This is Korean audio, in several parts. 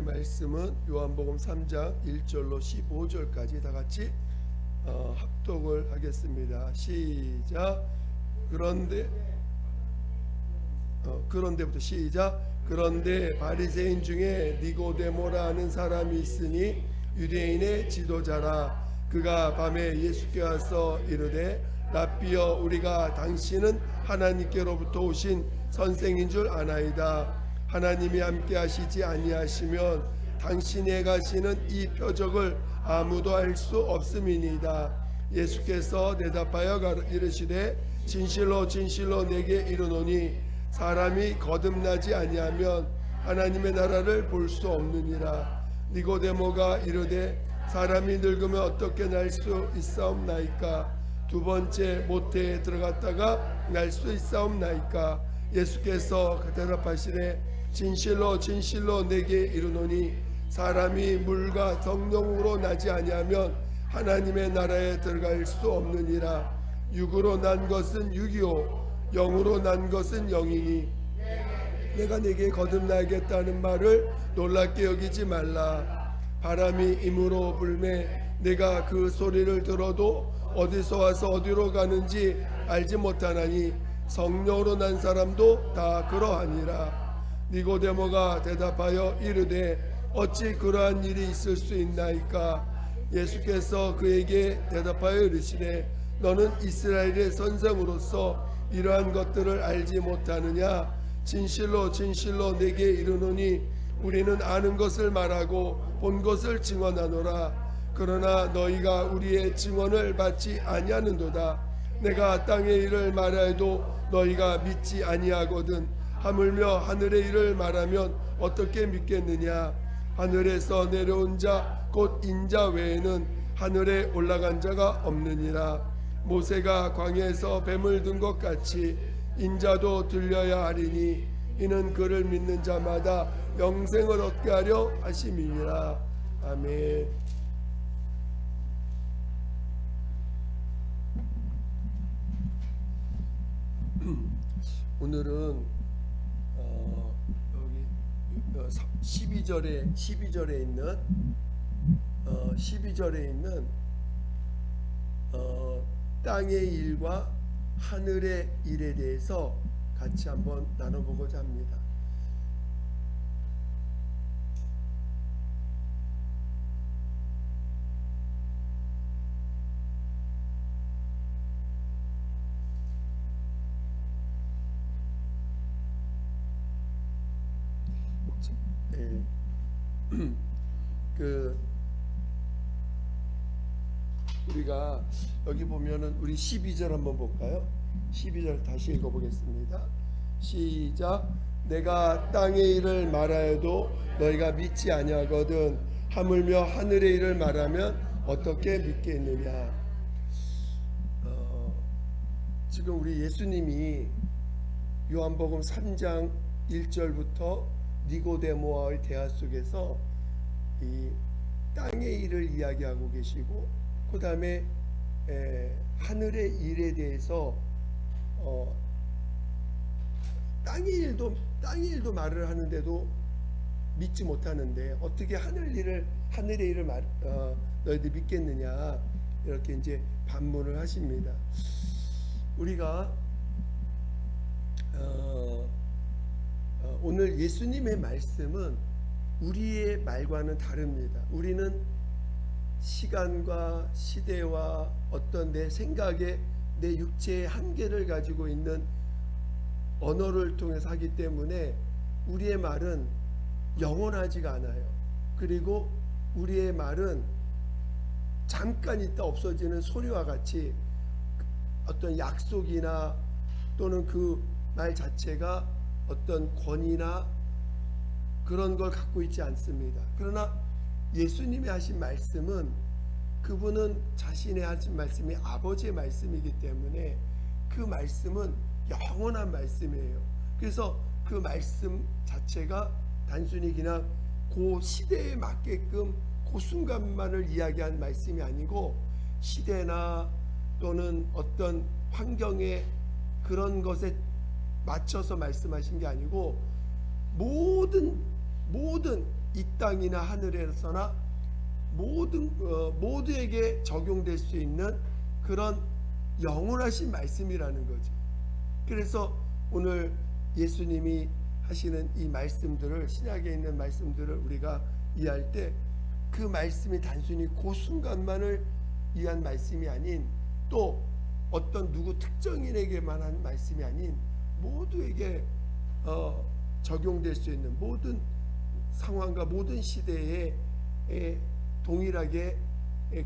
오늘의 말씀은 요한복음 3장 1절로 15절까지 다 같이 합독을 하겠습니다. 시작. 그런데부터 시작. 그런데 바리새인 중에 니고데모라 하는 사람이 있으니 유대인의 지도자라. 그가 밤에 예수께 와서 이르되 랍비여, 우리가 당신은 하나님께로부터 오신 선생인 줄 아나이다. 하나님이 함께 하시지 아니하시면 당신이 행하시는 이 표적을 아무도 알 수 없음이니이다. 예수께서 대답하여 이르시되 진실로 진실로 내게 이르노니 사람이 거듭나지 아니하면 하나님의 나라를 볼 수 없느니라. 니고데모가 이르되 사람이 늙으면 어떻게 날 수 있사옵나이까? 두 번째 모태에 들어갔다가 날 수 있사옵나이까? 예수께서 대답하시되 진실로 진실로 내게 이르노니 사람이 물과 성령으로 나지 아니하면 하나님의 나라에 들어갈 수 없느니라. 육으로 난 것은 육이요 영으로 난 것은 영이니 내가 네게 거듭나겠다는 말을 놀랍게 여기지 말라. 바람이 임으로 불매 내가 그 소리를 들어도 어디서 와서 어디로 가는지 알지 못하나니 성령으로 난 사람도 다 그러하니라. 니고데모가 대답하여 이르되 어찌 그러한 일이 있을 수 있나이까? 예수께서 그에게 대답하여 이르시되 너는 이스라엘의 선생으로서 이러한 것들을 알지 못하느냐? 진실로 진실로 내게 이르노니 우리는 아는 것을 말하고 본 것을 증언하노라. 그러나 너희가 우리의 증언을 받지 아니하는도다. 내가 땅의 일을 말하여도 너희가 믿지 아니하거든. 하물며 하늘의 일을 말하면 어떻게 믿겠느냐? 하늘에서 내려온 자 곧 인자 외에는 하늘에 올라간 자가 없느니라. 모세가 광야에서 뱀을 든 것 같이 인자도 들려야 하리니 이는 그를 믿는 자마다 영생을 얻게 하려 하심이니라. 아멘. 오늘은 여기 12절에 있는 땅의 일과 하늘의 일에 대해서 같이 한번 나눠보고자 합니다. 우리가 여기 보면은 우리 12절 한번 볼까요? 12절 다시 읽어보겠습니다. 시작. 내가 땅의 일을 말하여도 너희가 믿지 아니하거든. 하물며 하늘의 일을 말하면 어떻게 믿겠느냐? 지금 우리 예수님이 요한복음 3장 1절부터 니고데모와의 대화 속에서 이 땅의 일을 이야기하고 계시고 그 다음에 하늘의 일에 대해서 땅의 일도 말을 하는데도 믿지 못하는데 어떻게 하늘의 일을 너희들 믿겠느냐 이렇게 이제 반문을 하십니다. 우리가 오늘 예수님의 말씀은 우리의 말과는 다릅니다. 우리는 시간과 시대와 어떤 내 생각에 내 육체의 한계를 가지고 있는 언어를 통해서 하기 때문에 우리의 말은 영원하지가 않아요. 그리고 우리의 말은 잠깐 있다 없어지는 소리와 같이 어떤 약속이나 또는 그 말 자체가 어떤 권위나 그런 걸 갖고 있지 않습니다. 그러나 예수님이 하신 말씀은 그분은 자신의 하신 말씀이 아버지의 말씀이기 때문에 그 말씀은 영원한 말씀이에요. 그래서 그 말씀 자체가 단순히 그냥 그 시대에 맞게끔 그 순간만을 이야기한 말씀이 아니고 시대나 또는 어떤 환경에 그런 것에 맞춰서 말씀하신 게 아니고 모든 이 땅이나 하늘에서나 모두에게 적용될 수 있는 그런 영원하신 말씀이라는 거죠. 그래서 오늘 예수님이 하시는 이 말씀들을, 신약에 있는 말씀들을 우리가 이해할 때 그 말씀이 단순히 그 순간만을 위한 말씀이 아닌, 또 어떤 누구 특정인에게만 한 말씀이 아닌 모두에게 적용될 수 있는 모든 상황과 모든 시대에 동일하게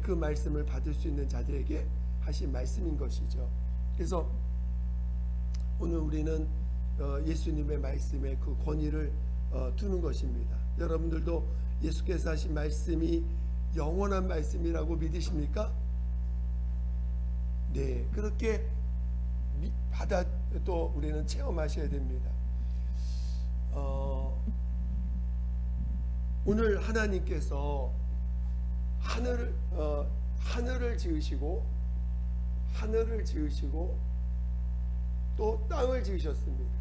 그 말씀을 받을 수 있는 자들에게 하신 말씀인 것이죠. 그래서 오늘 우리는 예수님의 말씀에 그 권위를 두는 것입니다. 여러분들도 예수께서 하신 말씀이 영원한 말씀이라고 믿으십니까? 네, 그렇게 받아 또 우리는 체험하셔야 됩니다. 오늘 하나님께서 하늘을 지으시고 또 땅을 지으셨습니다.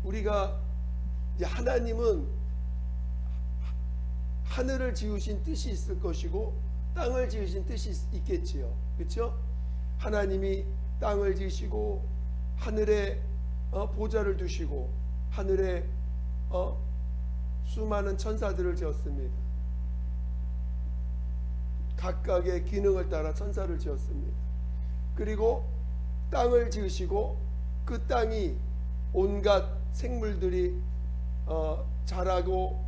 우리가 이제 하나님은 하늘을 지으신 뜻이 있을 것이고 땅을 지으신 뜻이 있겠지요. 그렇죠? 하나님이 땅을 지으시고 하늘에 보좌를 두시고 하늘에 수많은 천사들을 지었습니다. 각각의 기능을 따라 천사를 지었습니다. 그리고 땅을 지으시고 그 땅이 온갖 생물들이 자라고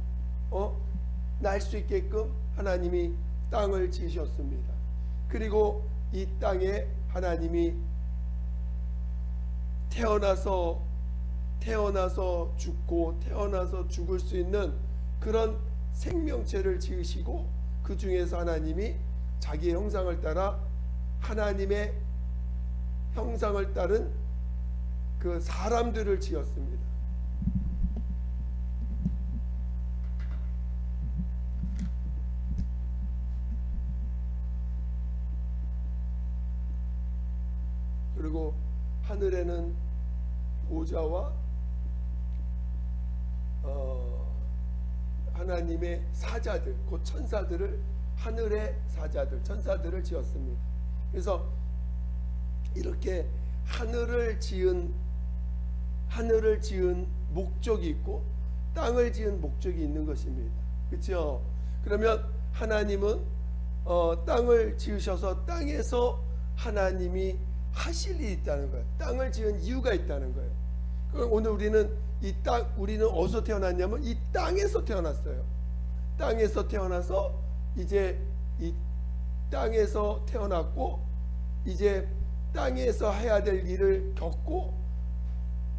날 수 있게끔 하나님이 땅을 지으셨습니다. 그리고 이 땅에 하나님이 태어나서 죽고 태어나서 죽을 수 있는 그런 생명체를 지으시고, 그 중에서 하나님이 자기의 형상을 따라 하나님의 형상을 따른 그 사람들을 지었습니다. 그리고 하늘에는 보좌와 하나님의 사자들, 곧 천사들을, 하늘의 사자들, 천사들을 지었습니다. 그래서 이렇게 하늘을 지은 목적이 있고 땅을 지은 목적이 있는 것입니다. 그렇죠? 그러면 하나님은 땅을 지으셔서 땅에서 하나님이 하실 일이 있다는 거예요. 땅을 지은 이유가 있다는 거예요. 그럼 오늘 우리는 우리는 어디서 태어났냐면 이 땅에서 태어났어요. 땅에서 태어나서 이제 이 땅에서 태어났고, 이제 땅에서 해야 될 일을 겪고,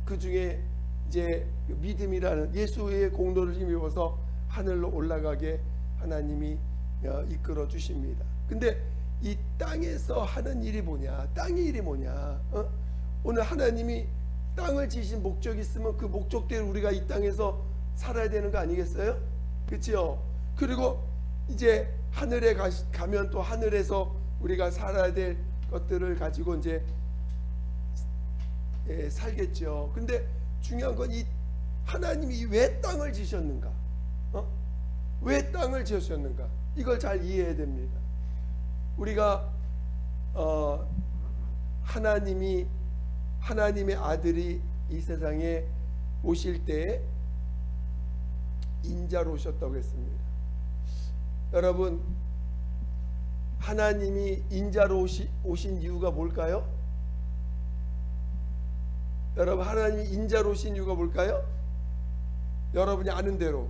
그 중에 이제 믿음이라는 예수의 공로를 힘입어서 하늘로 올라가게 하나님이 이끌어 주십니다. 근데 이 땅에서 하는 일이 뭐냐? 땅의 일이 뭐냐? 오늘 하나님이 땅을 지으신 목적이 있으면 그 목적대로 우리가 이 땅에서 살아야 되는 거 아니겠어요? 그렇죠? 그리고 이제 하늘에 가면 또 하늘에서 우리가 살아야 될 것들을 가지고 이제 살겠죠. 근데 중요한 건 이 하나님이 왜 땅을 지으셨는가? 왜 땅을 지으셨는가? 이걸 잘 이해해야 됩니다. 우리가 하나님의 아들이 이 세상에 오실 때 인자로 오셨다고 했습니다. 여러분, 하나님이 인자로 오신 이유가 뭘까요? 여러분, 하나님이 인자로 오신 이유가 뭘까요? 여러분이 아는 대로.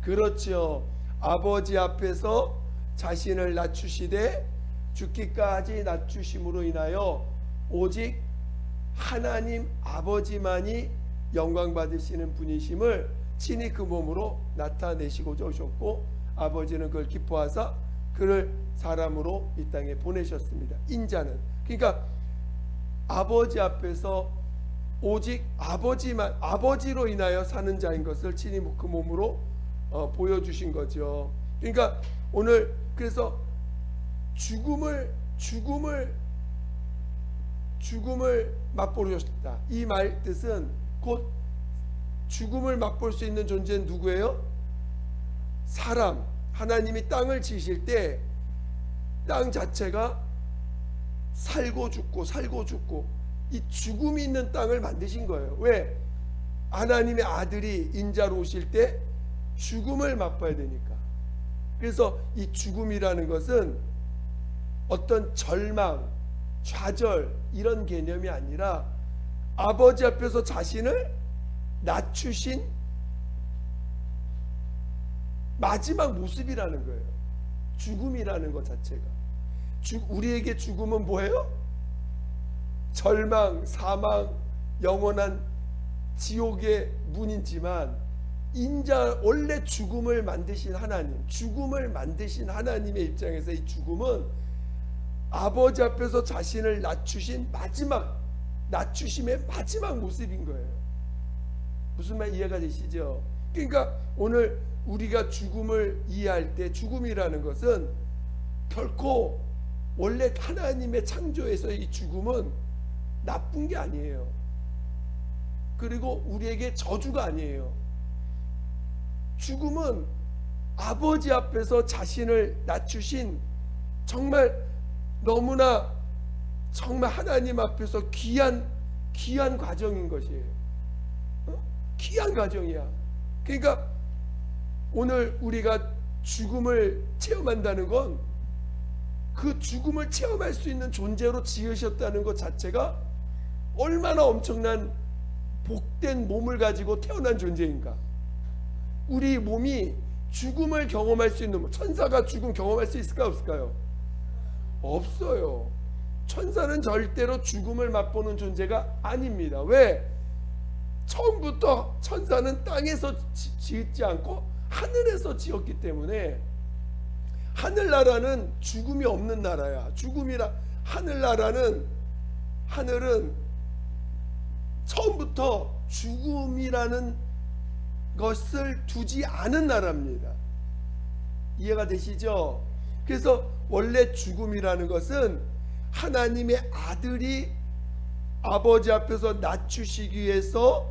그렇죠. 아버지 앞에서 자신을 낮추시되 죽기까지 낮추심으로 인하여 오직 하나님 아버지만이 영광 받으시는 분이심을 친히 그 몸으로 나타내시고자 오셨고, 아버지는 그걸 기뻐하사 그를 사람으로 이 땅에 보내셨습니다. 인자는, 그러니까 아버지 앞에서 오직 아버지로 인하여 사는 자인 것을 친히 그 몸으로 보여주신 거죠. 그러니까 오늘 그래서 죽음을 죽음을 맛보셨다. 이 말 뜻은 곧 죽음을 맛볼 수 있는 존재는 누구예요? 사람. 하나님이 땅을 지으실 때 땅 자체가 살고 죽고 살고 죽고 이 죽음이 있는 땅을 만드신 거예요. 왜? 하나님의 아들이 인자로 오실 때 죽음을 맛봐야 되니까. 그래서 이 죽음이라는 것은 어떤 절망, 좌절 이런 개념이 아니라 아버지 앞에서 자신을 낮추신 마지막 모습이라는 거예요. 죽음이라는 것 자체가. 우리에게 죽음은 뭐예요? 절망, 사망, 영원한 지옥의 문이지만 원래 죽음을 만드신 하나님, 죽음을 만드신 하나님의 입장에서 이 죽음은 아버지 앞에서 자신을 낮추신 낮추심의 마지막 모습인 거예요. 무슨 말 이해가 되시죠? 그러니까 오늘 우리가 죽음을 이해할 때 죽음이라는 것은 결코 원래 하나님의 창조에서 이 죽음은 나쁜 게 아니에요. 그리고 우리에게 저주가 아니에요. 죽음은 아버지 앞에서 자신을 낮추신 정말 너무나 정말 하나님 앞에서 귀한 과정인 것이에요. 귀한 과정이야. 그러니까 오늘 우리가 죽음을 체험한다는 건 그 죽음을 체험할 수 있는 존재로 지으셨다는 것 자체가 얼마나 엄청난 복된 몸을 가지고 태어난 존재인가. 우리 몸이 죽음을 경험할 수 있는, 천사가 죽음 경험할 수 있을까 없을까요? 없어요. 천사는 절대로 죽음을 맛보는 존재가 아닙니다. 왜? 처음부터 천사는 땅에서 지었지 않고 하늘에서 지었기 때문에 하늘나라는 죽음이 없는 나라야. 하늘은 처음부터 죽음이라는 것을 두지 않은 나라입니다. 이해가 되시죠? 그래서 원래 죽음이라는 것은 하나님의 아들이 아버지 앞에서 낮추시기 위해서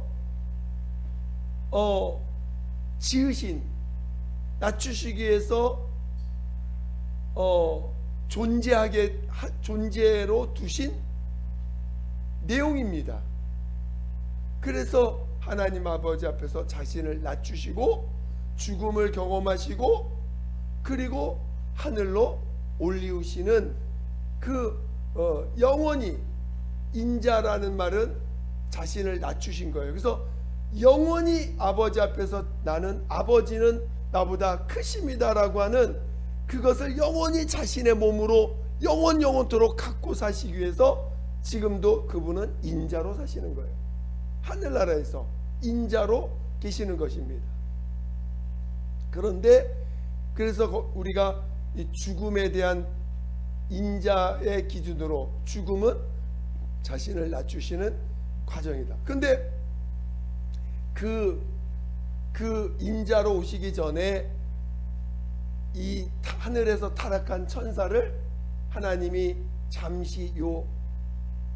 낮추시기 위해서 존재로 두신 내용입니다. 그래서 하나님 아버지 앞에서 자신을 낮추시고 죽음을 경험하시고 그리고 하늘로 올리우시는 영원히 인자라는 말은 자신을 낮추신 거예요. 그래서 영원히 아버지 앞에서 나는 아버지는 나보다 크십니다라고 하는 그것을 영원히 자신의 몸으로 영원토록 갖고 사시기 위해서 지금도 그분은 인자로 사시는 거예요. 하늘나라에서 인자로 계시는 것입니다. 그래서 우리가 이 죽음에 대한 인자의 기준으로 죽음은 자신을 낮추시는 과정이다. 근데 그 인자로 오시기 전에 이 하늘에서 타락한 천사를 하나님이 잠시 요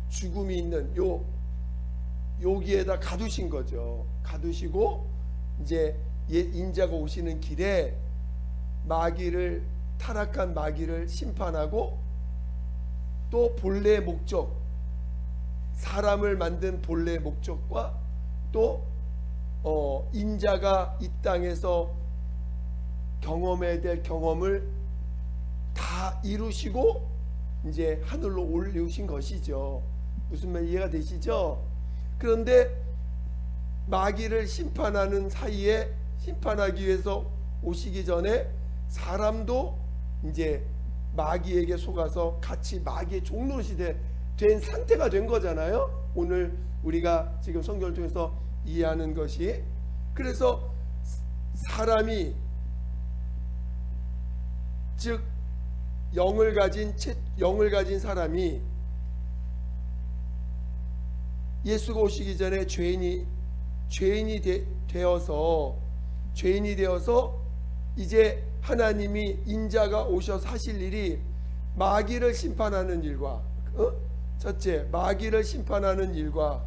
죽음이 있는 여기에다 가두신 거죠. 가두시고 이제 인자가 오시는 길에 타락한 마귀를 심판하고 또 본래의 목적, 사람을 만든 본래의 목적과 또 인자가 이 땅에서 경험해야 될 경험을 다 이루시고 이제 하늘로 올리우신 것이죠. 무슨 말 이해가 되시죠? 그런데 마귀를 심판하는 사이에 심판하기 위해서 오시기 전에 사람도 이제 마귀에게 속아서 같이 마귀의 종노릇이 된 상태가 된 거잖아요. 오늘 우리가 지금 성경을 통해서 이해하는 것이. 그래서 사람이 즉 영을 가진 사람이 예수가 오시기 전에 죄인이 되어서 이제 하나님이 인자가 오셔서 하실 일이 마귀를 심판하는 일과 첫째, 마귀를 심판하는 일과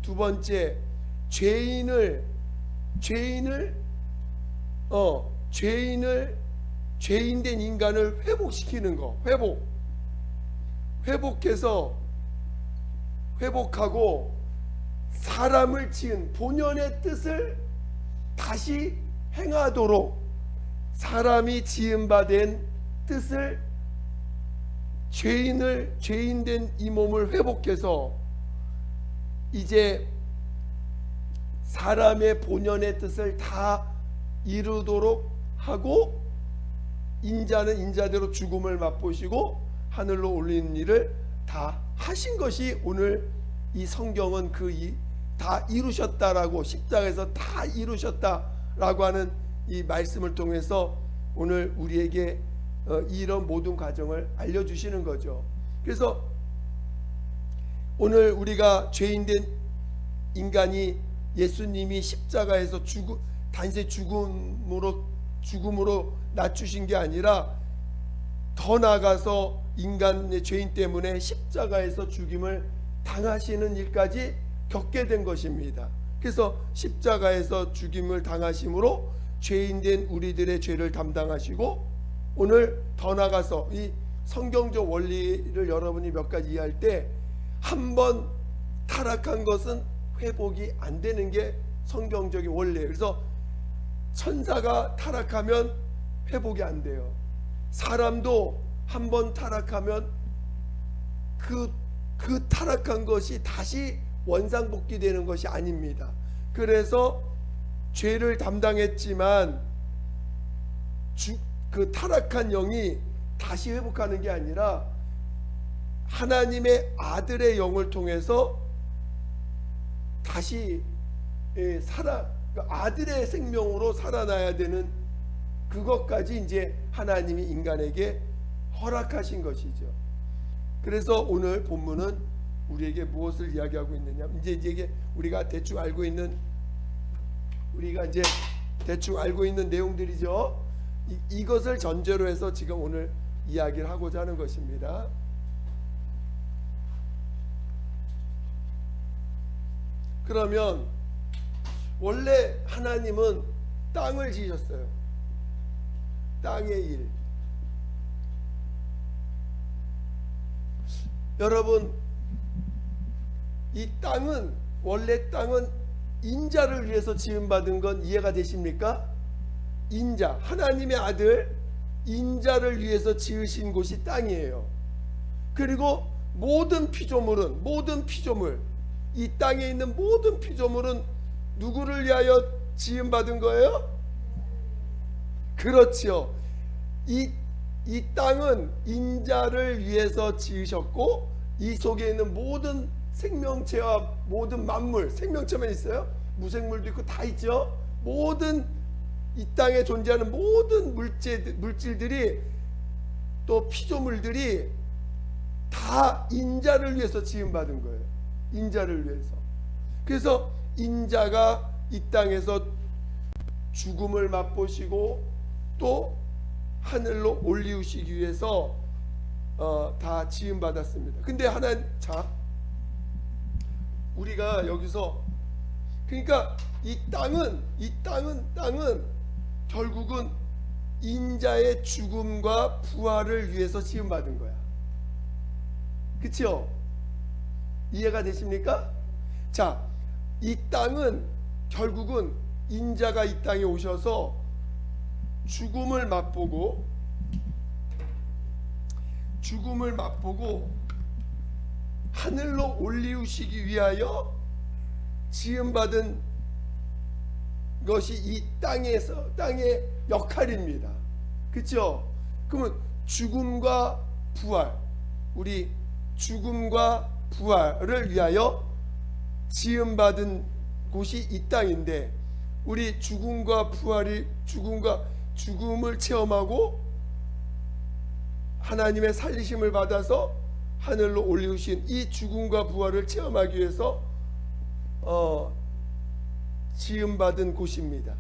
두 번째, 죄인된 인간을 회복시키는 거. 회복하고 사람을 지은 본연의 뜻을 다시 행하도록, 사람이 지은 바 된 뜻을, 죄인된 이 몸을 회복해서 이제 사람의 본연의 뜻을 다 이루도록 하고, 인자는 인자대로 죽음을 맛보시고 하늘로 올리는 일을 다 하신 것이, 오늘 이 성경은 다 이루셨다라고, 십자가에서 다 이루셨다라고 하는 이 말씀을 통해서 오늘 우리에게 이런 모든 과정을 알려주시는 거죠. 그래서 오늘 우리가 죄인된 인간이 예수님이 십자가에서 단지 죽음으로 낮추신 게 아니라 더 나아가서 인간의 죄인 때문에 십자가에서 죽임을 당하시는 일까지 겪게 된 것입니다. 그래서 십자가에서 죽임을 당하심으로 죄인된 우리들의 죄를 담당하시고, 오늘 더 나아가서 이 성경적 원리를 여러분이 몇 가지 이해할 때, 한번 타락한 것은 회복이 안 되는 게 성경적인 원리예요. 그래서 천사가 타락하면 회복이 안 돼요. 사람도 한번 타락하면 그 타락한 것이 다시 원상복귀되는 것이 아닙니다. 그래서 죄를 담당했지만 그 타락한 영이 다시 회복하는 게 아니라 하나님의 아들의 영을 통해서 다시 아들의 생명으로 살아나야 되는 그것까지 이제 하나님이 인간에게 허락하신 것이죠. 그래서 오늘 본문은 우리에게 무엇을 이야기하고 있느냐, 이제 우리가 대충 알고 있는 내용들이죠. 이것을 전제로 해서 지금 오늘 이야기를 하고자 하는 것입니다. 그러면 원래 하나님은 땅을 지으셨어요. 땅의 일. 여러분, 이 원래 땅은 인자를 위해서 지음받은 건 이해가 되십니까? 인자, 하나님의 아들 인자를 위해서 지으신 곳이 땅이에요. 그리고 모든 피조물, 이 땅에 있는 모든 피조물은 누구를 위하여 지음받은 거예요? 그렇죠. 이 땅은 인자를 위해서 지으셨고, 이 속에 있는 모든 생명체와 모든 만물, 생명체만 있어요? 무생물도 있고 다 있죠. 모든 이 땅에 존재하는 모든 물질들이, 또 피조물들이 다 인자를 위해서 지음받은 거예요. 인자를 위해서. 그래서 인자가 이 땅에서 죽음을 맛보시고 또 하늘로 올리우시기 위해서 다 지음받았습니다. 근데 우리가 여기서, 그러니까 이 땅은 결국은 인자의 죽음과 부활을 위해서 지음받은 거야. 그렇죠? 이해가 되십니까? 자, 이 땅은 결국은 인자가 이 땅에 오셔서 죽음을 맛보고 하늘로 올리우시기 위하여 지음받은 것이 이 땅의 역할입니다. 그렇죠? 그러면 죽음과 부활을 위하여 지음받은 곳이 이 땅인데, 우리 죽음을 체험하고 하나님의 살리심을 받아서 하늘로 올리우신 이 죽음과 부활을 체험하기 위해서 지음받은 곳입니다.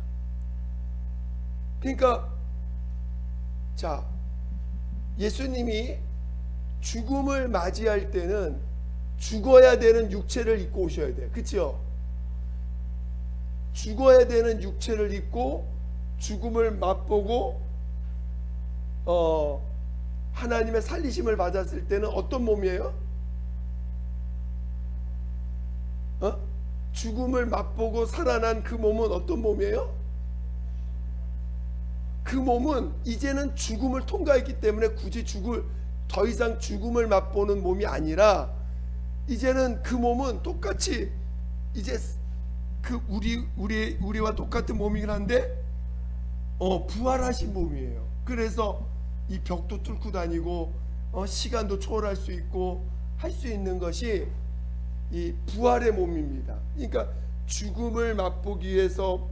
그러니까 자, 예수님이 죽음을 맞이할 때는 죽어야 되는 육체를 입고 오셔야 돼. 그렇죠? 죽어야 되는 육체를 입고 죽음을 맛보고 하나님의 살리심을 받았을 때는 어떤 몸이에요? 죽음을 맛보고 살아난 그 몸은 어떤 몸이에요? 그 몸은 이제는 죽음을 통과했기 때문에 굳이 더 이상 죽음을 맛보는 몸이 아니라 이제는 그 몸은 똑같이 이제 그 우리와 똑같은 몸이긴 한데 부활하신 몸이에요. 그래서 이 벽도 뚫고 다니고 시간도 초월할 수 있고 할 수 있는 것이 이 부활의 몸입니다. 그러니까 죽음을 맛보기 위해서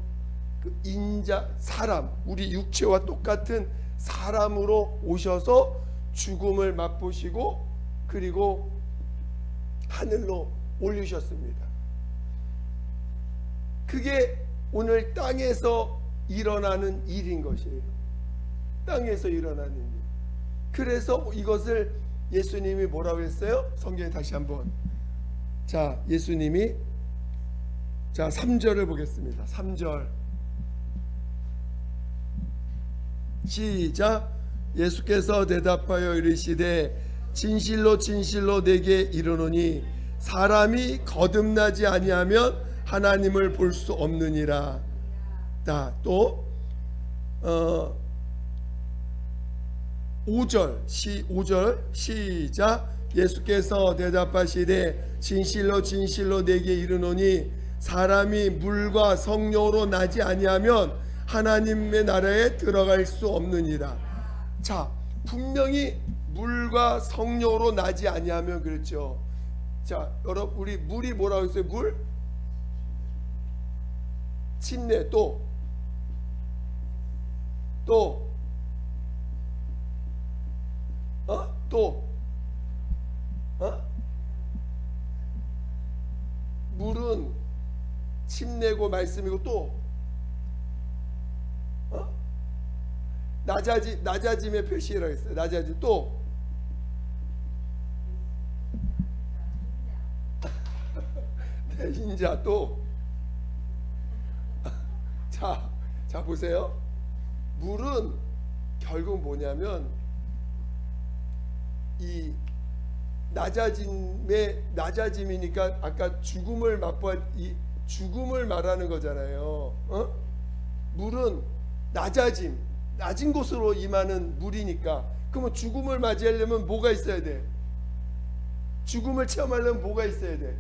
그 인자 사람, 우리 육체와 똑같은 사람으로 오셔서 죽음을 맛보시고 그리고 하늘로 올리셨습니다. 그게 오늘 땅에서 일어나는 일인 것이에요. 땅에서 일어나는 일. 그래서 이것을 예수님이 뭐라고 했어요? 성경에 다시 한번. 자, 예수님이 3절을 보겠습니다. 3절 시작. 예수께서 대답하여 이르시되 진실로 진실로 내게 이르노니 사람이 거듭나지 아니하면 하나님을 볼 수 없느니라. 또 5절 시작. 예수께서 대답하시되 진실로 진실로 내게 이르노니 사람이 물과 성령으로 나지 아니하면 하나님의 나라에 들어갈 수 없느니라. 자, 분명히 물과 성령으로 나지 아니하면 그랬죠. 자, 여러분 우리 물이 뭐라고 했어요? 물? 침례. 또 물은 침례고 말씀이고 또 낮아짐의 표시라고 했어요. 낮아짐. 또 인자. 또 자 보세요. 물은 결국 뭐냐면 이 낮아짐이니까 아까 죽음을 이 죽음을 말하는 거잖아요. 물은 낮은 곳으로 임하는 물이니까. 그러면 죽음을 맞이하려면 뭐가 있어야 돼? 죽음을 체험하려면 뭐가 있어야 돼?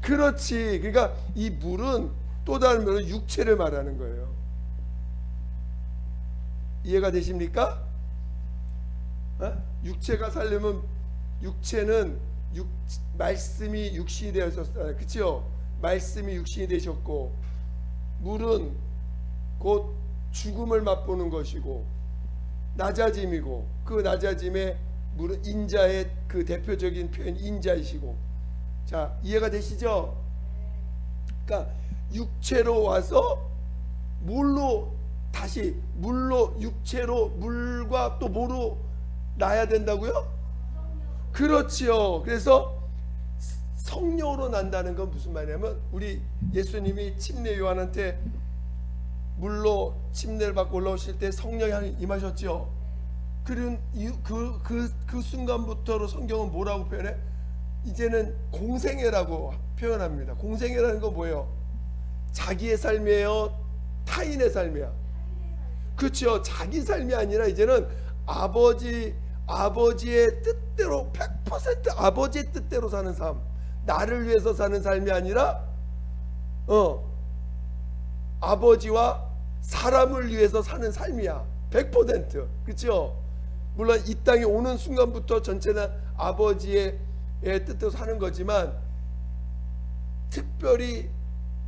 그렇지. 그러니까 이 물은 또 다른 면은 육체를 말하는 거예요. 이해가 되십니까? 육체가 살려면 육체는 말씀이 육신이 되었었어요. 그렇죠? 말씀이 육신이 되셨고 물은 곧 죽음을 맛보는 것이고 낮아짐이고 그 낮아짐에 물은 인자의 그 대표적인 표현 인자이시고. 자, 이해가 되시죠? 그러니까 육체로 와서 물로 육체로 물과 또 뭐로 나야 된다고요? 그렇지요. 그래서 성령으로 난다는 건 무슨 말이냐면 우리 예수님이 침례 요한한테 물로 침례를 받고 올라오실 때 성령이 임하셨죠. 그런 그 순간부터로 성경은 뭐라고 표현해? 이제는 공생애라고 표현합니다. 공생애라는 건 뭐예요? 자기의 삶이에요? 타인의 삶이야? 그렇죠. 자기 삶이 아니라 이제는 아버지의 뜻대로 100% 아버지의 뜻대로 사는 삶, 나를 위해서 사는 삶이 아니라 아버지와 사람을 위해서 사는 삶이야. 100%. 그렇죠? 물론 이 땅에 오는 순간부터 전체는 아버지의 뜻대로 사는 거지만 특별히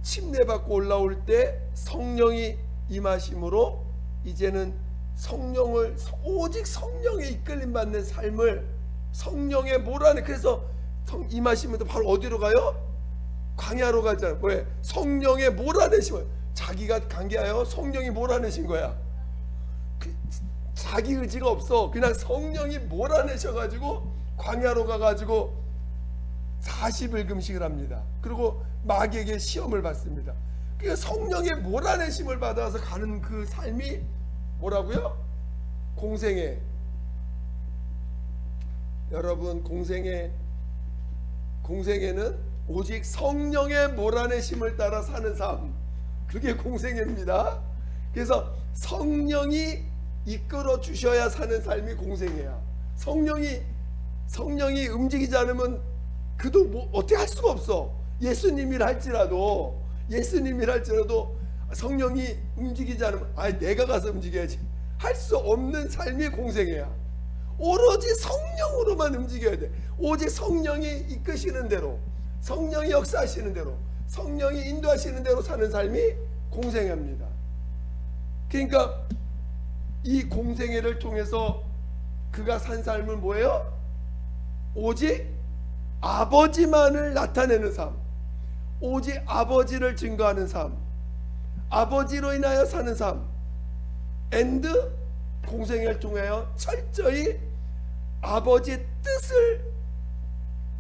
침례받고 올라올 때 성령이 임하심으로 이제는 오직 성령에 이끌림 받는 삶을 성령의 몰아내. 그래서 임하시면서 바로 어디로 가요? 광야로 가잖아요. 왜? 성령의 몰아내심을. 자기가 관계하여 성령이 몰아내신 거야. 자기 의지가 없어. 그냥 성령이 몰아내셔가지고 광야로 가가지고 40일 금식을 합니다. 그리고 마귀에게 시험을 받습니다. 그러니까 성령의 몰아내심을 받아서 가는 그 삶이 뭐라고요? 공생애. 여러분, 공생애는 오직 성령의 몰아내심을 따라 사는 삶, 그게 공생애입니다. 그래서 성령이 이끌어 주셔야 사는 삶이 공생애야. 성령이 움직이지 않으면 그도 뭐 어떻게 할 수가 없어. 예수님이라 할지라도 성령이 움직이지 않으면 내가 가서 움직여야지 할 수 없는 삶이 공생애야. 오로지 성령으로만 움직여야 돼. 오직 성령이 이끄시는 대로, 성령이 역사하시는 대로, 성령이 인도하시는 대로 사는 삶이 공생애입니다. 그러니까 이 공생애를 통해서 그가 산 삶은 뭐예요? 오직 아버지만을 나타내는 삶, 오직 아버지를 증거하는 삶, 아버지로 인하여 사는 삶, 앤드 공생애를 통하여 철저히 아버지의 뜻을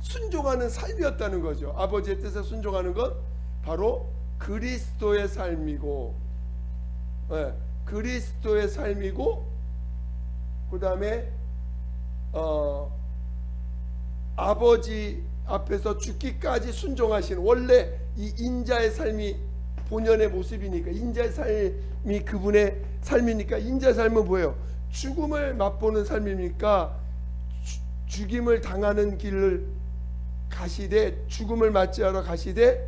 순종하는 삶이었다는 거죠. 아버지의 뜻에 순종하는 것 바로 그리스도의 삶이고, 그리스도의 삶이고, 그 다음에 아버지 앞에서 죽기까지 순종하시는, 원래 이 인자의 삶이 본연의 모습이니까, 인자의 삶이 그분의 삶이니까, 인자의 삶은 뭐예요? 죽음을 맛보는 삶입니까? 죽임을 당하는 길을 가시되, 죽음을 맞이하러 가시되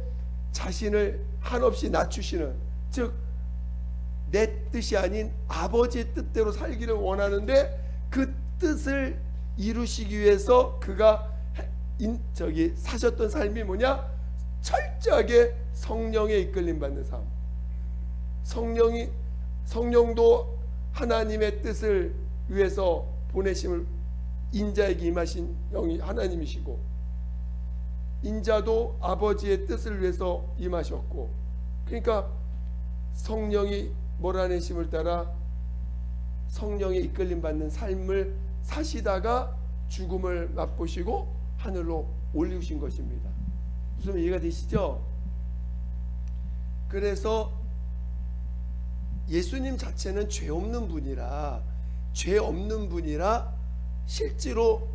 자신을 한없이 낮추시는, 즉 내 뜻이 아닌 아버지의 뜻대로 살기를 원하는데 그 뜻을 이루시기 위해서 그가 사셨던 삶이 뭐냐? 철저하게 성령에 이끌림 받는 삶. 성령도 하나님의 뜻을 위해서 보내심을, 인자에게 임하신 영이 하나님이시고, 인자도 아버지의 뜻을 위해서 임하셨고, 그러니까 성령이 몰아내심을 따라 성령의 이끌림 받는 삶을 사시다가 죽음을 맛보시고 하늘로 올리우신 것입니다. 무슨 이해가 되시죠? 그래서 예수님 자체는 죄 없는 분이라 실제로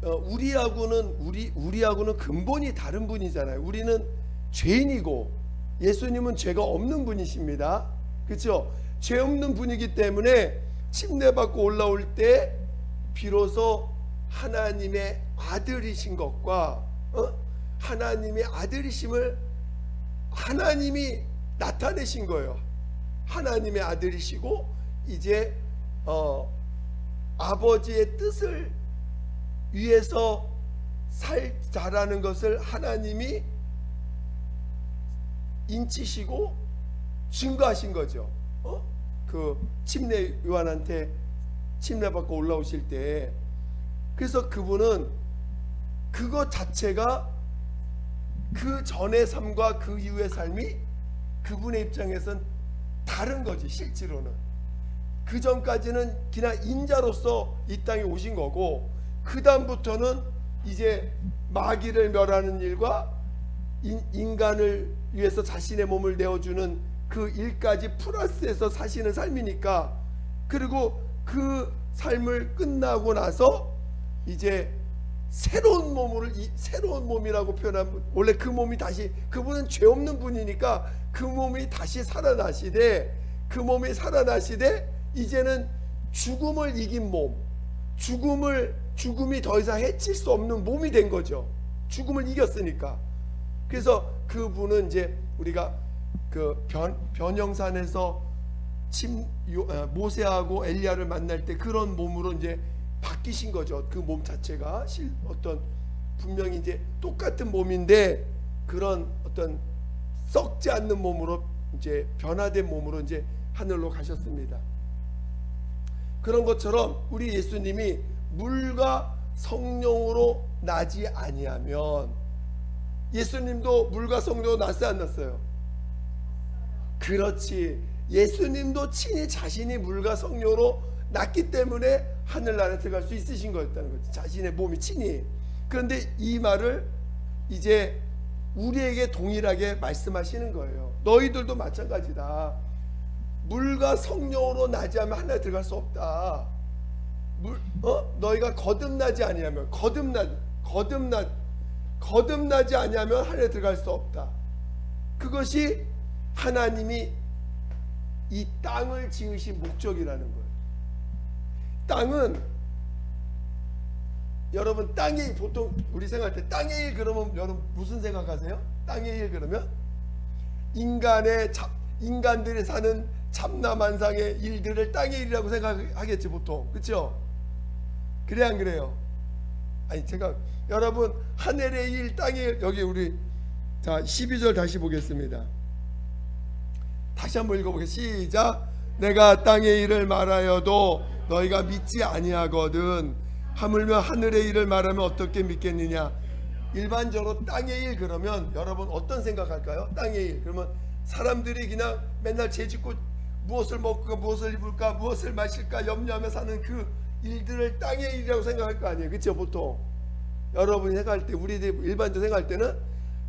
우리하고는 근본이 다른 분이잖아요. 우리는 죄인이고 예수님은 죄가 없는 분이십니다. 그렇죠? 죄 없는 분이기 때문에 침례받고 올라올 때 비로소 하나님의 아들이신 것과 하나님의 아들이심을 하나님이 나타내신 거예요. 하나님의 아들이시고 이제 아버지의 뜻을 위해서 살자라는 것을 하나님이 인치시고 증거하신 거죠. 그 침례 요한한테 침례받고 올라오실 때. 그래서 그분은 그것 자체가 그 전의 삶과 그 이후의 삶이 그분의 입장에선 다른 거지. 실제로는 그 전까지는 그냥 인자로서 이 땅에 오신 거고, 그 다음부터는 이제 마귀를 멸하는 일과 인간을 위해서 자신의 몸을 내어주는 그 일까지 플러스해서 사시는 삶이니까, 그리고 그 삶을 끝나고 나서 이제 새로운 몸이라고 표현하면, 원래 그 몸이 다시, 그분은 죄 없는 분이니까 그 몸이 다시 살아나시되, 이제는 죽음을 이긴 몸, 죽음이 더 이상 해칠 수 없는 몸이 된 거죠. 죽음을 이겼으니까. 그래서 그분은 이제 우리가 그 변형산에서 모세하고 엘리야를 만날 때 그런 몸으로 이제 바뀌신 거죠. 그 몸 자체가 분명히 이제 똑같은 몸인데 그런 어떤 썩지 않는 몸으로, 이제 변화된 몸으로 이제 하늘로 가셨습니다. 그런 것처럼 우리 예수님이 물과 성령으로 나지 아니하면, 예수님도 물과 성령으로 났어요, 안 났어요? 그렇지. 예수님도 친히 자신이 물과 성령으로 났기 때문에 하늘나라에 들어갈 수 있으신 거였다는 거죠. 자신의 몸이 친히. 그런데 이 말을 이제 우리에게 동일하게 말씀하시는 거예요. 너희들도 마찬가지다. 물과 성령으로 나지 않으면 하늘에 들어갈 수 없다. 너희가 거듭나지 아니하면 거듭나지 아니하면 하늘에 들어갈 수 없다. 그것이 하나님이 이 땅을 지으신 목적이라는 거예요. 땅은 여러분 땅의 일, 보통 우리 생각할 때 땅의 일 그러면 여러분 무슨 생각하세요? 땅의 일 그러면 인간들이 사는 참나만상의 일들을 땅의 일이라고 생각하겠지 보통. 그렇죠? 그래 안 그래요? 아니 제가 여러분 하늘의 일 땅의 일 여기 우리 자 12절 다시 보겠습니다. 다시 한번 읽어보겠습니다. 시작. 내가 땅의 일을 말하여도 너희가 믿지 아니하거든 하물며 하늘의 일을 말하면 어떻게 믿겠느냐. 일반적으로 땅의 일 그러면 여러분 어떤 생각할까요? 땅의 일 그러면 사람들이 그냥 맨날 죄짓고 무엇을 먹을까 무엇을 입을까 무엇을 마실까 염려하며 사는 그 일들을 땅의 일이라고 생각할 거 아니에요. 그렇죠? 보통 여러분이 생각할 때 우리들 일반적으로 생각할 때는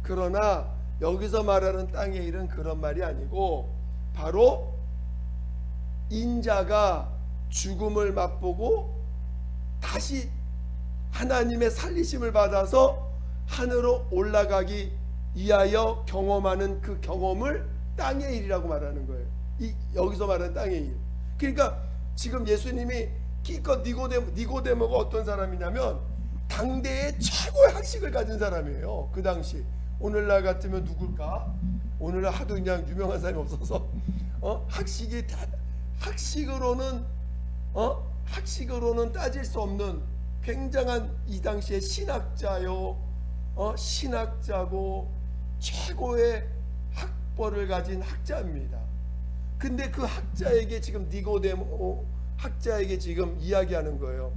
그러나 여기서 말하는 땅의 일은 그런 말이 아니고 바로 인자가 죽음을 맛보고 다시 하나님의 살리심을 받아서 하늘로 올라가기 위하여 경험하는 그 경험을 땅의 일이라고 말하는 거예요. 여기서 말하는 땅의 일. 그러니까 지금 예수님이 기껏 니고데모가 어떤 사람이냐면 당대의 최고의 학식을 가진 사람이에요. 그 당시. 오늘날 같으면 누굴까? 오늘날 하도 그냥 유명한 사람이 없어서 학식으로는 따질 수 없는 굉장한 이 당시의 신학자요, 신학자고 최고의 학벌을 가진 학자입니다. 근데 그 학자에게 지금 니고데모 학자에게 지금 이야기하는 거예요.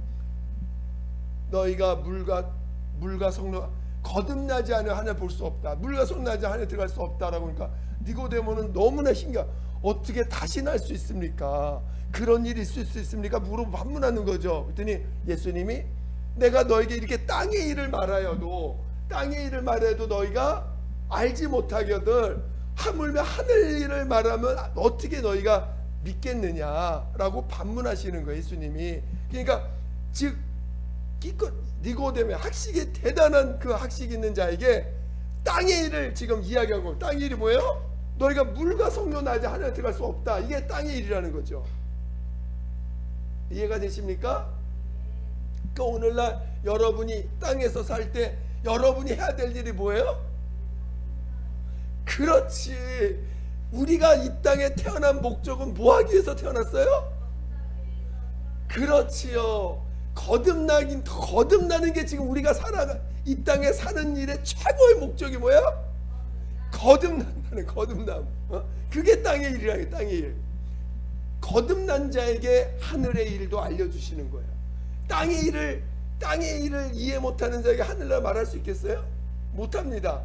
너희가 물과 성령 거듭나지 않으면 하늘 볼 수 없다. 물과 성령나지 하늘 들어갈 수 없다라고 하니까 니고데모는 너무나 신기해. 어떻게 다시 날 수 있습니까? 그런 일이 있을 수 있습니까? 반문하는 거죠. 그랬더니 예수님이 내가 너에게 이렇게 땅의 일을 말하여도 너희가 알지 못하거든 하물며 하늘 일을 말하면 어떻게 너희가 믿겠느냐라고 반문하시는 거예요. 예수님이. 그러니까 즉 니고데모 학식이 대단한 그 학식 있는 자에게 땅의 일을 지금 이야기하고 땅의 일이 뭐예요? 너희가 물과 성령 나지 하늘에 들어갈 수 없다. 이게 땅의 일이라는 거죠. 이해가 되십니까? 그러니까 오늘날 여러분이 땅에서 살 때 여러분이 해야 될 일이 뭐예요? 그렇지. 우리가 이 땅에 태어난 목적은 뭐 하기 위해서 태어났어요? 그렇지요. 거듭나는 게 지금 우리가 이 땅에 사는 일의 최고의 목적이 뭐야? 거듭남. 그게 땅의 일이라는 땅의 일. 거듭난 자에게 하늘의 일도 알려주시는 거예요. 땅의 일을 이해 못하는 자에게 하늘나라 말할 수 있겠어요? 못합니다.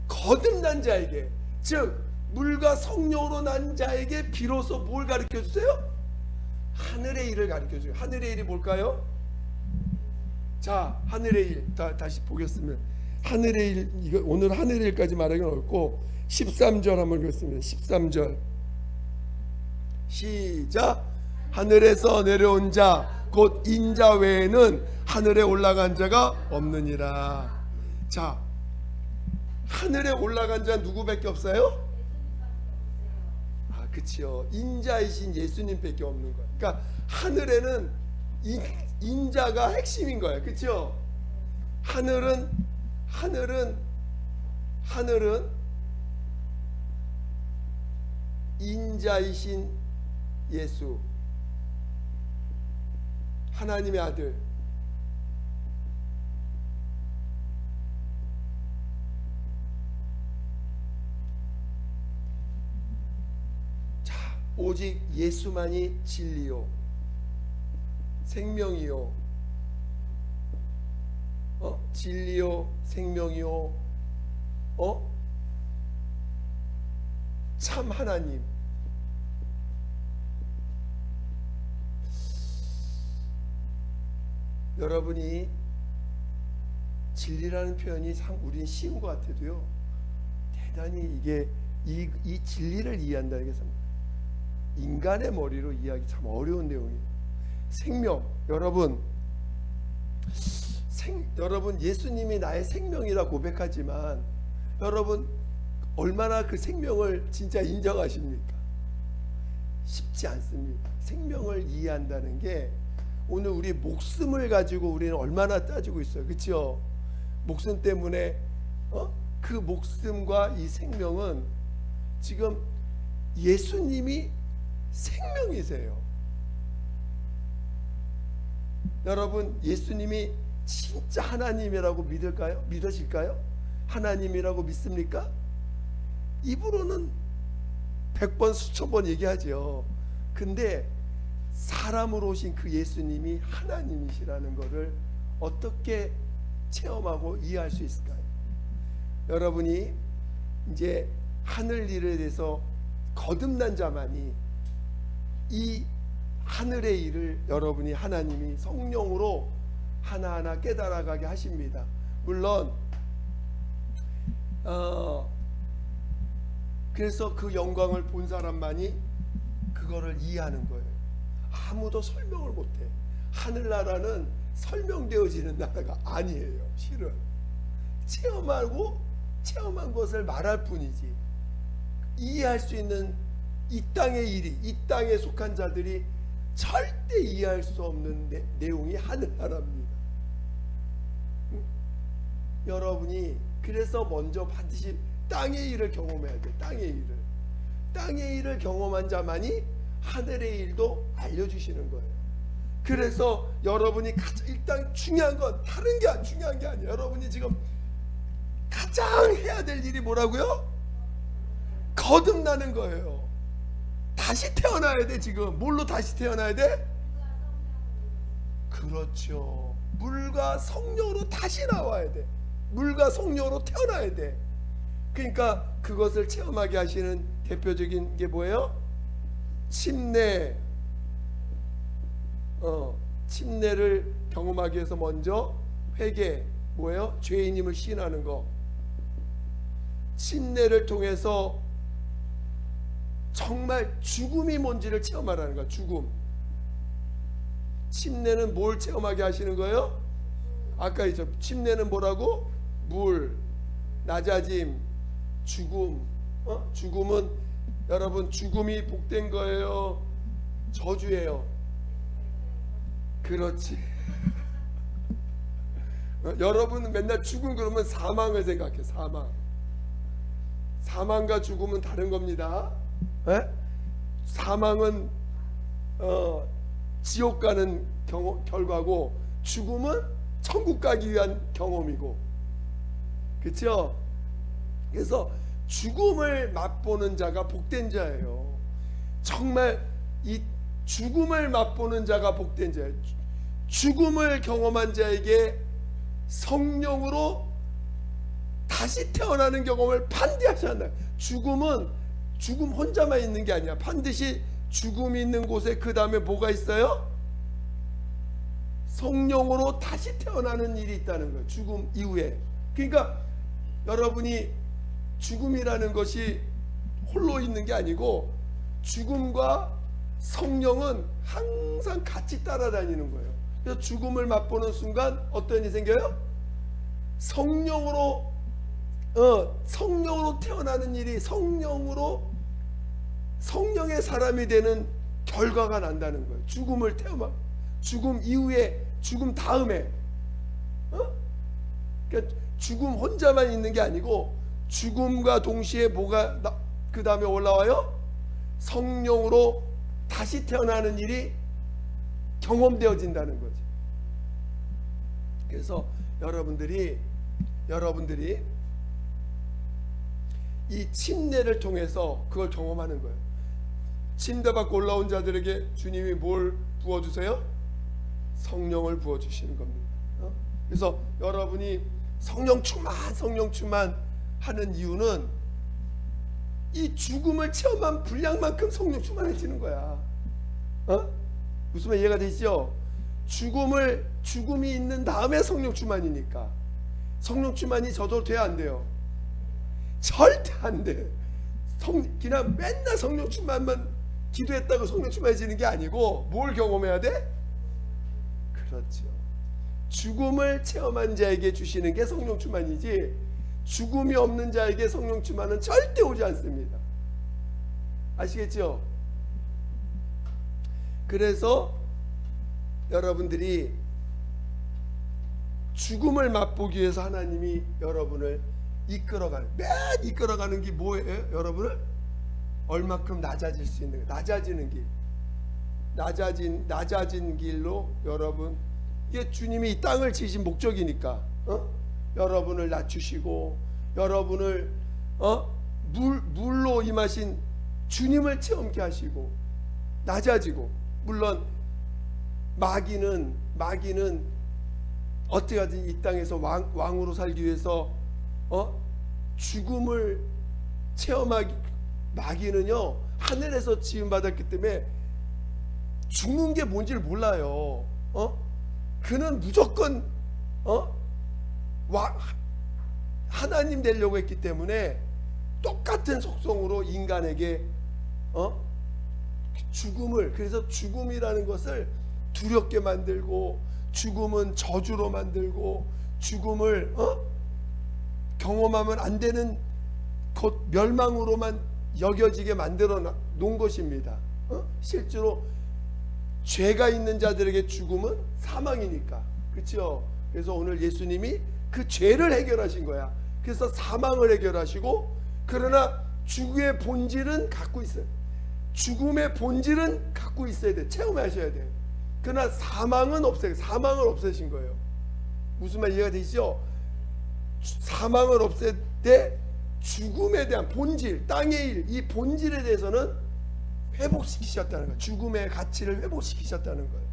거듭난 자에게, 즉 물과 성령으로 난 자에게 비로소 뭘 가르쳐 주세요? 하늘의 일을 가르쳐 줘요. 하늘의 일이 뭘까요? 자, 하늘의 일 다시 보겠습니다. 하늘의 일, 이거 오늘 하늘의 일까지 말하기는 어렵고 13절 한번 읽겠습니다. 13절 시작. 하늘에서 내려온 자 곧 인자 외에는 하늘에 올라간 자가 없느니라. 자, 하늘에 올라간 자 누구밖에 없어요? 그치요. 인자이신 예수님밖에 없는 거예요. 그러니까 하늘에는 인자가 핵심인 거예요. 그치요. 하늘은 인자이신 예수, 하나님의 아들. 자, 오직 예수만이 진리요 생명이요, 진리요 생명이요, 참 하나님. 여러분이 진리라는 표현이 참 우리는 쉬운 것 같아도요, 대단히 이게 이 진리를 이해한다는 게 참 인간의 머리로 이해하기 참 어려운 내용이에요. 생명, 여러분 예수님이 나의 생명이라 고백하지만 여러분 얼마나 그 생명을 진짜 인정하십니까? 쉽지 않습니다. 생명을 이해한다는 게 오늘 우리 목숨을 가지고 우리는 얼마나 따지고 있어요. 그렇죠? 목숨 때문에 그 목숨과 이 생명은 지금 예수님이 생명이세요. 여러분 예수님이 진짜 하나님이라고 믿으실까요? 하나님이라고 믿습니까? 입으로는 100번 수천 번 얘기하죠. 근데 사람으로 오신 그 예수님이 하나님이시라는 것을 어떻게 체험하고 이해할 수 있을까요? 여러분이 이제 하늘 일에 대해서 거듭난 자만이 이 하늘의 일을 여러분이 하나님이 성령으로 하나하나 깨달아가게 하십니다. 물론 그래서 그 영광을 본 사람만이 그거를 이해하는 거예요. 아무도 설명을 못해. 하늘나라는 설명되어지는 나라가 아니에요. 실은 체험한 것을 말할 뿐이지 이해할 수 있는 이 땅의 일이, 이 땅에 속한 자들이 절대 이해할 수 없는 내용이 하늘나라입니다. 여러분이 그래서 먼저 반드시 땅의 일을 경험해야 돼. 땅의 일을 경험한 자만이 하늘의 일도 알려주시는 거예요. 그래서 여러분이 가장 일단 중요한 건 다른 게 중요한 게 아니에요. 여러분이 지금 가장 해야 될 일이 뭐라고요? 거듭나는 거예요. 다시 태어나야 돼. 지금 뭘로 다시 태어나야 돼? 그렇죠. 물과 성령으로 다시 나와야 돼. 물과 성령으로 태어나야 돼. 그러니까 그것을 체험하게 하시는 대표적인 게 뭐예요? 침례. 침례를 경험하기 위해서 먼저 회개, 뭐예요? 죄인임을 시인하는 거. 침례를 통해서 정말 죽음이 뭔지를 체험하라는 거야. 죽음. 침례는 뭘 체험하게 하시는 거예요? 아까 있죠. 침례는 뭐라고? 물, 낮아짐, 죽음. 죽음은 여러분 죽음이 복된 거예요? 저주예요? 그렇지. 여러분 맨날 죽음 그러면 사망을 생각해. 사망과 죽음은 다른 겁니다. 에? 사망은 지옥 가는 결과고 죽음은 천국 가기 위한 경험이고, 그렇죠? 그래서 죽음을 맛보는 자가 복된 자예요. 정말 이 죽음을 맛보는 자가 복된 자예요. 죽음을 경험한 자에게 성령으로 다시 태어나는 경험을 반드시 한다. 죽음은 죽음 혼자만 있는 게 아니야. 반드시 죽음이 있는 곳에 그 다음에 뭐가 있어요? 성령으로 다시 태어나는 일이 있다는 거예요. 죽음 이후에. 그러니까 여러분이 죽음이라는 것이 홀로 있는 게 아니고 죽음과 성령은 항상 같이 따라다니는 거예요. 그래서 죽음을 맛보는 순간 어떤 일이 생겨요? 성령으로 태어나는 일이 성령의 사람이 되는 결과가 난다는 거예요. 죽음 이후에, 죽음 다음에, 그러니까 죽음 혼자만 있는 게 아니고 죽음과 동시에 뭐가 그 다음에 올라와요? 성령으로 다시 태어나는 일이 경험되어진다는 거지. 그래서 여러분들이 이 침례를 통해서 그걸 경험하는 거예요. 침례 받고 올라온 자들에게 주님이 뭘 부어주세요? 성령을 부어주시는 겁니다. 그래서 여러분이 성령 충만 하는 이유는 이 죽음을 체험한 분량만큼 성령 충만해지는 거야. 무슨 말 이해가 되시죠? 죽음이 있는 다음에 성령 충만이니까 성령 충만이 저도 돼야 안 돼요? 절대 안 돼. 그냥 맨날 성령 충만만 기도했다고 성령 충만해지는 게 아니고 뭘 경험해야 돼? 그렇죠. 죽음을 체험한 자에게 주시는 게 성령 충만이지 죽음이 없는 자에게 성령 충만은 절대 오지 않습니다. 아시겠죠? 그래서 여러분들이 죽음을 맛보기 위해서 하나님이 여러분을 이끌어가는 게 뭐예요? 여러분을 얼마큼 낮아질 수 있는 거, 낮아지는 길, 낮아진 길로 여러분, 이게 주님이 이 땅을 지으신 목적이니까 여러분을 낮추시고 여러분을 물로 임하신 주님을 체험케 하시고 낮아지고, 물론 마귀는 어떻게 하든 이 땅에서 왕으로 살기 위해서 죽음을 체험하기, 마귀는요 하늘에서 지음받았기 때문에 죽는 게 뭔지를 몰라요. 그는 무조건 하나님 되려고 했기 때문에 똑같은 속성으로 인간에게 죽음을, 그래서 죽음이라는 것을 두렵게 만들고 죽음은 저주로 만들고 죽음을 경험하면 안 되는 곧 멸망으로만 여겨지게 만들어 놓은 것입니다. 실제로 죄가 있는 자들에게 죽음은 사망이니까, 그렇죠? 그래서 오늘 예수님이 그 죄를 해결하신 거야. 그래서 사망을 해결하시고, 그러나 죽음의 본질은 갖고 있어요. 죽음의 본질은 갖고 있어야 돼. 체험하셔야 돼. 그러나 사망은 없애요. 사망을 없애신 거예요. 무슨 말 이해가 되시죠? 사망을 없앨 때 죽음에 대한 본질, 땅의 일, 이 본질에 대해서는 회복시키셨다는 거예요. 죽음의 가치를 회복시키셨다는 거예요.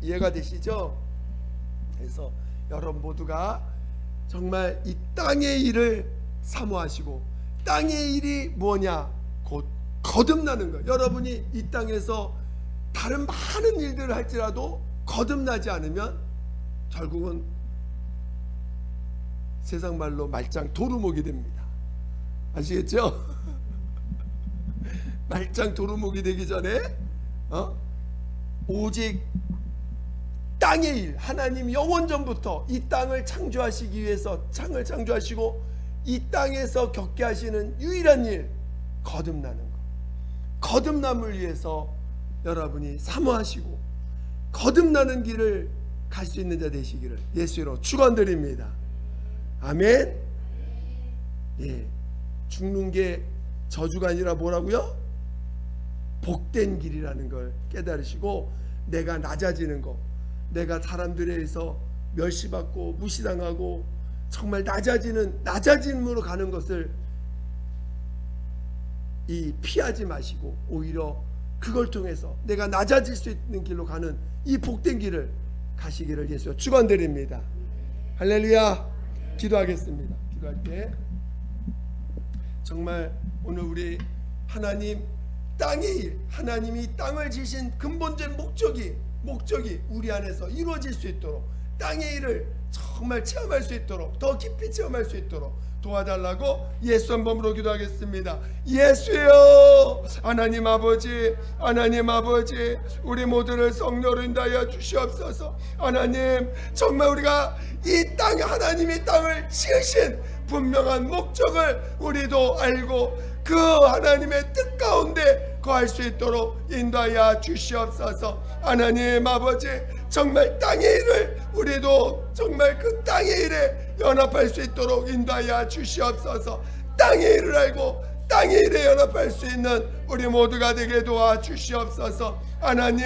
이해가 되시죠? 그래서 여러분 모두가 정말 이 땅의 일을 사모하시고, 땅의 일이 뭐냐? 곧 거듭나는 거예요. 여러분이 이 땅에서 다른 많은 일들을 할지라도 거듭나지 않으면 결국은 세상 말로 말짱 도루묵이 됩니다. 아시겠죠? 말짱 도루묵이 되기 전에 오직 땅의 일, 하나님 영원전부터 이 땅을 창조하시기 위해서 창을 창조하시고 이 땅에서 겪게 하시는 유일한 일, 거듭나는 것. 거듭남을 위해서 여러분이 사모하시고 거듭나는 길을 갈 수 있는 자 되시기를 예수로 축원드립니다. 아멘. 예, 죽는 게 저주가 아니라 뭐라고요? 복된 길이라는 걸 깨달으시고, 내가 낮아지는 거, 내가 사람들에 의해서 멸시받고 무시당하고 정말 낮아짐으로 가는 것을 피하지 마시고, 오히려 그걸 통해서 내가 낮아질 수 있는 길로 가는 이 복된 길을 가시기를 예수로 축원드립니다. 할렐루야. 기도하겠습니다. 기도할 때 정말 오늘 우리 하나님 땅의 일, 하나님이 땅을 지으신 근본적인 목적이 우리 안에서 이루어질 수 있도록, 땅의 일을 정말 체험할 수 있도록, 더 깊이 체험할 수 있도록 도와달라고 예수 한 번으로 기도하겠습니다. 예수여, 하나님 아버지, 우리 모두를 성령으로 인도하여 주시옵소서. 하나님, 정말 우리가 이 땅에 하나님이 땅을 지으신 분명한 목적을 우리도 알고 그 하나님의 뜻 가운데 거할 수 있도록 인도하여 주시옵소서. 하나님 아버지, 정말 땅의 일을 우리도 정말 그 땅의 일에 연합할 수 있도록 인도하여 주시옵소서. 땅의 일을 알고 땅의 일에 연합할 수 있는 우리 모두가 되게 도와주시옵소서. 하나님,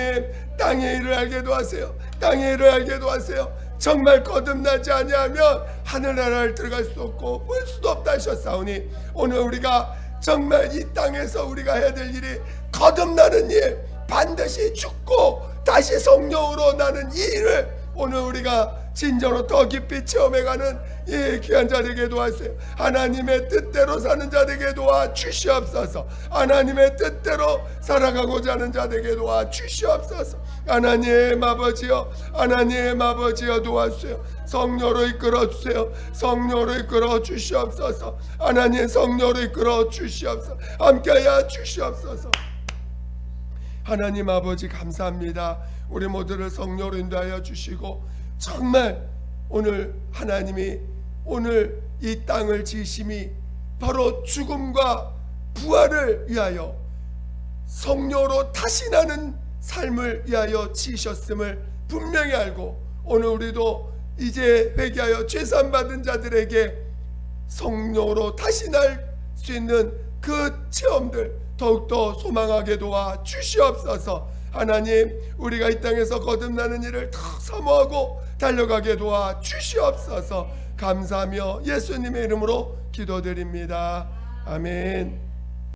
땅의 일을 알게 도와세요. 땅의 일을 알게 도와세요. 정말 거듭나지 아니하면 하늘나라를 들어갈 수 없고 볼 수도 없다 하셨사오니, 오늘 우리가 정말 이 땅에서 우리가 해야 될 일이 거듭나는 일, 반드시 죽고 다시 성령으로 나는 이 일을 오늘 우리가 진정으로 더 깊이 체험해가는 이 귀한 자 되게 도와주세요. 하나님의 뜻대로 사는 자 되게 도와주시옵소서. 하나님의 뜻대로 살아가고자 하는 자 되게 도와주시옵소서. 하나님 아버지여, 하나님 아버지여 도와주세요. 성령으로 이끌어 주세요. 성령으로 이끌어 주시옵소서. 하나님 성령으로 이끌어 주시옵소서. 함께하여 주시옵소서. 하나님 아버지 감사합니다. 우리 모두를 성령으로 인도하여 주시고 정말 오늘 하나님이 오늘 이 땅을 지으심이 바로 죽음과 부활을 위하여 성령으로 다시 나는 삶을 위하여 지으셨음을 분명히 알고 오늘 우리도 이제 회개하여 죄산받은 자들에게 성령으로 다시 날 수 있는 그 체험들 더욱더 소망하게 도와 주시옵소서. 하나님 우리가 이 땅에서 거듭나는 일을 더 사모하고 달려가게 도와 주시옵소서. 감사하며 예수님의 이름으로 기도드립니다. 아멘.